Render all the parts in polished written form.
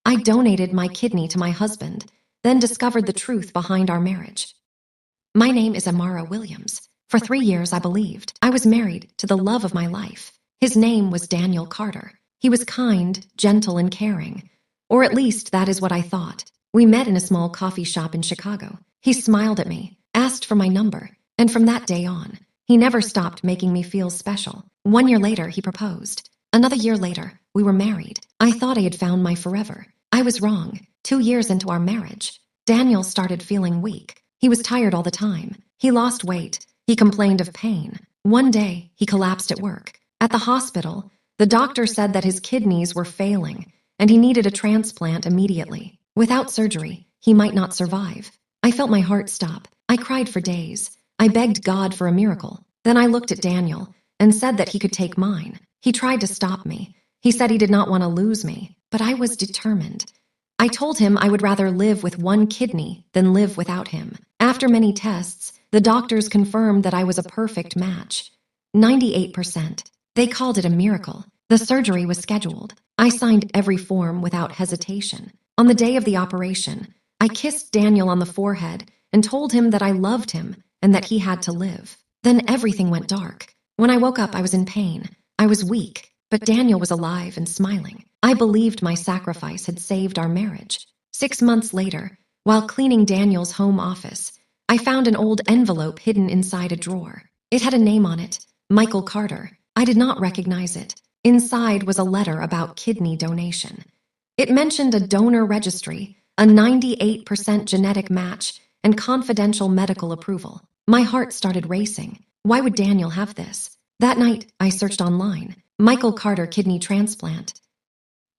I donated my kidney to my husband, then discovered the truth behind our marriage. My name is Amara Williams. For 3 years, I believed I was married to the love of my life. His name was Daniel Carter. He was kind, gentle, and caring. Or at least that is what I thought. We met in a small coffee shop in Chicago. He smiled at me, asked for my number, and from that day on, he never stopped making me feel special. 1 year later, he proposed. Another year later, we were married. I thought I had found my forever. I was wrong. 2 years into our marriage, Daniel started feeling weak. He was tired all the time. He lost weight. He complained of pain. One day, he collapsed at work. At the hospital, the doctor said that his kidneys were failing and he needed a transplant immediately. Without surgery, he might not survive. I felt my heart stop. I cried for days. I begged God for a miracle. Then I looked at Daniel and said that he could take mine. He tried to stop me. He said he did not want to lose me, but I was determined. I told him I would rather live with one kidney than live without him. After many tests, the doctors confirmed that I was a perfect match. 98%. They called it a miracle. The surgery was scheduled. I signed every form without hesitation. On the day of the operation, I kissed Daniel on the forehead and told him that I loved him and that he had to live. Then everything went dark. When I woke up, I was in pain. I was weak, but Daniel was alive and smiling. I believed my sacrifice had saved our marriage. 6 months later, while cleaning Daniel's home office, I found an old envelope hidden inside a drawer. It had a name on it, Michael Carter. I did not recognize it. Inside was a letter about kidney donation. It mentioned a donor registry, a 98% genetic match, and confidential medical approval. My heart started racing. Why would Daniel have this? That night, I searched online. Michael Carter kidney transplant.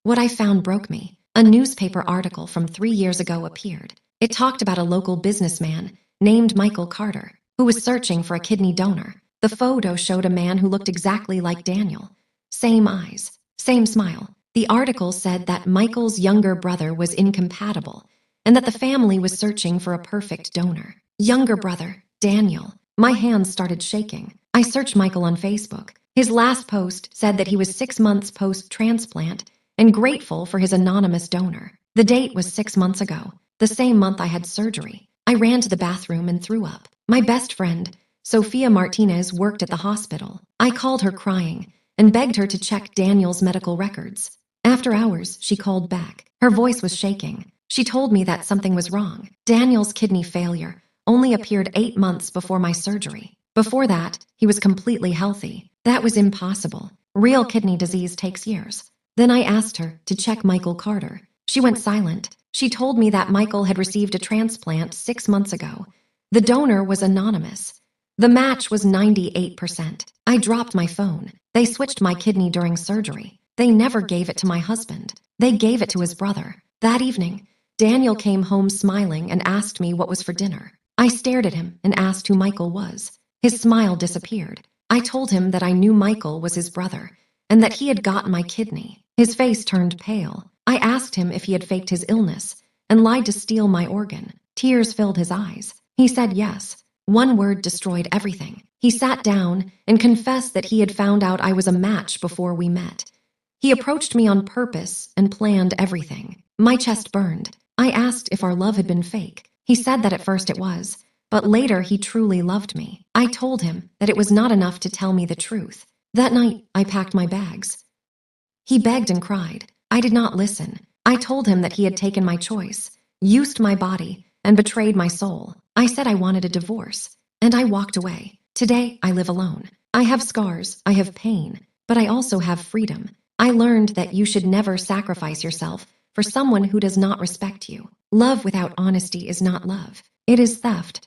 What I found broke me. A newspaper article from 3 years ago appeared. It talked about a local businessman named Michael Carter, who was searching for a kidney donor. The photo showed a man who looked exactly like Daniel. Same eyes, same smile. The article said that Michael's younger brother was incompatible and that the family was searching for a perfect donor. Younger brother, Daniel. My hands started shaking. I searched Michael on Facebook. His last post said that he was 6 months post-transplant and grateful for his anonymous donor. The date was 6 months ago, the same month I had surgery. I ran to the bathroom and threw up. My best friend, Sophia Martinez, worked at the hospital. I called her crying and begged her to check Daniel's medical records. After hours, she called back. Her voice was shaking. She told me that something was wrong. Daniel's kidney failure only appeared 8 months before my surgery. Before that, he was completely healthy. That was impossible. Real kidney disease takes years. Then I asked her to check Michael Carter. She went silent. She told me that Michael had received a transplant 6 months ago. The donor was anonymous. The match was 98%. I dropped my phone. They switched my kidney during surgery. They never gave it to my husband. They gave it to his brother. That evening, Daniel came home smiling and asked me what was for dinner. I stared at him and asked who Michael was. His smile disappeared. I told him that I knew Michael was his brother and that he had gotten my kidney. His face turned pale. I asked him if he had faked his illness and lied to steal my organ. Tears filled his eyes. He said yes. One word destroyed everything. He sat down and confessed that he had found out I was a match before we met. He approached me on purpose and planned everything. My chest burned. I asked if our love had been fake. He said that at first it was, but later he truly loved me. I told him that it was not enough to tell me the truth. That night, I packed my bags. He begged and cried. I did not listen. I told him that he had taken my choice, used my body, and betrayed my soul. I said I wanted a divorce, and I walked away. Today, I live alone. I have scars, I have pain, but I also have freedom. I learned that you should never sacrifice yourself for someone who does not respect you. Love without honesty is not love. It is theft.